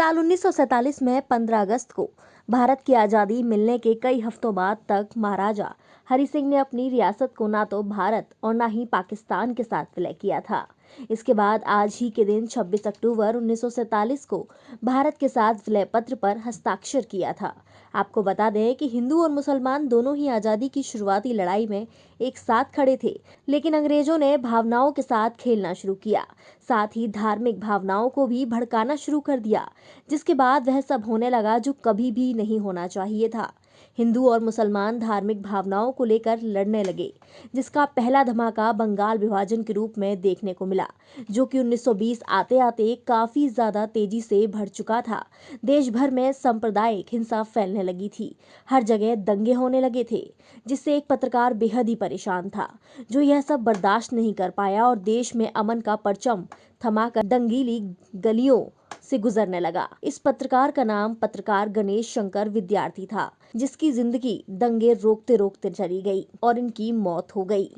साल 1947 में 15 अगस्त को भारत की आज़ादी मिलने के कई हफ्तों बाद तक महाराजा हरि सिंह ने अपनी रियासत को ना तो भारत और ना ही पाकिस्तान के साथ विलय किया था। इसके बाद आज ही के दिन 26 अक्टूबर 1947 को भारत के साथ विलय पत्र पर हस्ताक्षर किया था। आपको बता दें कि हिंदू और मुसलमान दोनों ही आज़ादी की शुरुआती लड़ाई में एक साथ खड़े थे, लेकिन अंग्रेजों ने भावनाओं के साथ खेलना शुरू किया, साथ ही धार्मिक भावनाओं को भी भड़काना शुरू कर दिया, जिसके बाद वह सब होने लगा जो कभी भी नहीं होना चाहिए था। हिंदू और मुसलमान धार्मिक भावनाओं को लेकर लड़ने लगे, जिसका पहला धमाका बंगाल विभाजन के रूप में देखने को मिला, जो कि 1920 आते आते काफी ज्यादा तेजी से बढ़ चुका था। देश भर में सांप्रदायिक हिंसा फैलने लगी थी, हर जगह दंगे होने लगे थे, जिससे एक पत्रकार बेहद ही परेशान था, जो यह सब बर्दाश्त नहीं कर पाया और देश में अमन का परचम थमाकर दंगीली गलियों से गुजरने लगा। इस पत्रकार का नाम पत्रकार गणेश शंकर विद्यार्थी था, जिसकी जिंदगी दंगे रोकते रोकते चली गई और इनकी मौत हो गई।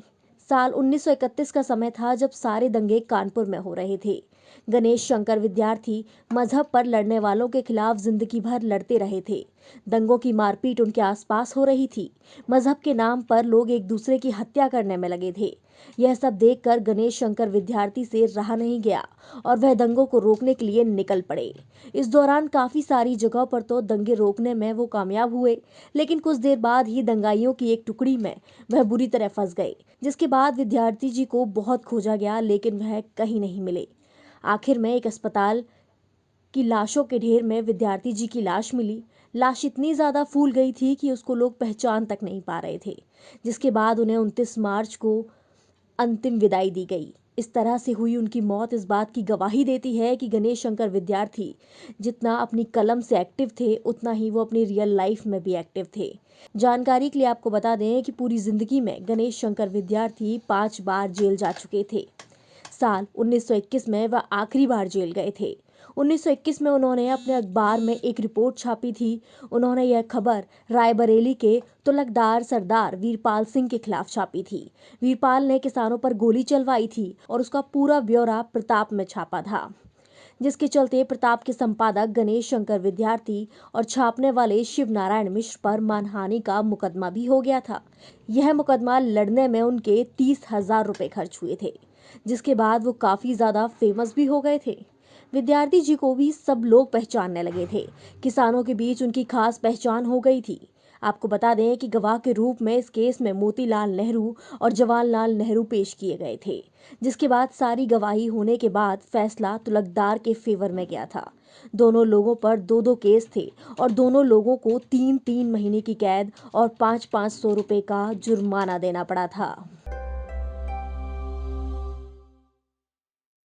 साल 1931 का समय था जब सारे दंगे कानपुर में हो रहे थे। गणेश शंकर विद्यार्थी मजहब पर लड़ने वालों के खिलाफ जिंदगी भर लड़ते रहे थे। दंगों की मारपीट उनके आसपास हो रही थी। मजहब के नाम पर लोग एक दूसरे की हत्या करने में लगे थे। यह सब देखकर गणेश शंकर विद्यार्थी से रहा नहीं गया और वह दंगों को रोकने के लिए निकल पड़े। इस दौरान काफी सारी जगहों पर तो दंगे रोकने में वो कामयाब हुए, लेकिन कुछ देर बाद ही दंगाइयों की एक टुकड़ी में वह बुरी तरह फंस गए, जिसके बाद विद्यार्थी जी को बहुत खोजा गया, लेकिन वह कहीं नहीं मिले। आखिर में एक अस्पताल की लाशों के ढेर में विद्यार्थी जी की लाश मिली। लाश इतनी ज्यादा फूल गई थी कि उसको लोग पहचान तक नहीं पा रहे थे, जिसके बाद उन्हें 29 मार्च को अंतिम विदाई दी गई। इस तरह से हुई उनकी मौत इस बात की गवाही देती है कि गणेश शंकर विद्यार्थी जितना अपनी कलम से एक्टिव थे, उतना ही वो अपनी रियल लाइफ में भी एक्टिव थे। जानकारी के लिए आपको बता दें कि पूरी जिंदगी में गणेश शंकर विद्यार्थी 5 बार जेल जा चुके थे। साल 1921 में वह आखिरी बार जेल गए थे। 1921 में उन्होंने अपने अखबार में एक रिपोर्ट छापी थी। उन्होंने यह खबर रायबरेली के तुलकदार सरदार वीरपाल सिंह के खिलाफ छापी थी। वीरपाल ने किसानों पर गोली चलवाई थी और उसका पूरा ब्यौरा प्रताप में छापा था, जिसके चलते प्रताप के संपादक गणेश शंकर विद्यार्थी और छापने वाले शिव नारायण मिश्र पर मानहानि का मुकदमा भी हो गया था। यह मुकदमा लड़ने में उनके 30,000 रुपए खर्च हुए थे, जिसके बाद वो काफी ज्यादा फेमस भी हो गए थे। विद्यार्थी जी को भी सब लोग पहचानने लगे थे। किसानों के बीच उनकी खास पहचान हो गई थी। आपको बता दें कि गवाह के रूप में इस केस में मोतीलाल नेहरू और जवाहरलाल नेहरू पेश किए गए थे, जिसके बाद सारी गवाही होने के बाद फैसला तुलकदार के फेवर में गया था। दोनों लोगों पर 2-2 केस थे और दोनों लोगों को 3-3 महीने की कैद और 500-500 रुपए का जुर्माना देना पड़ा था।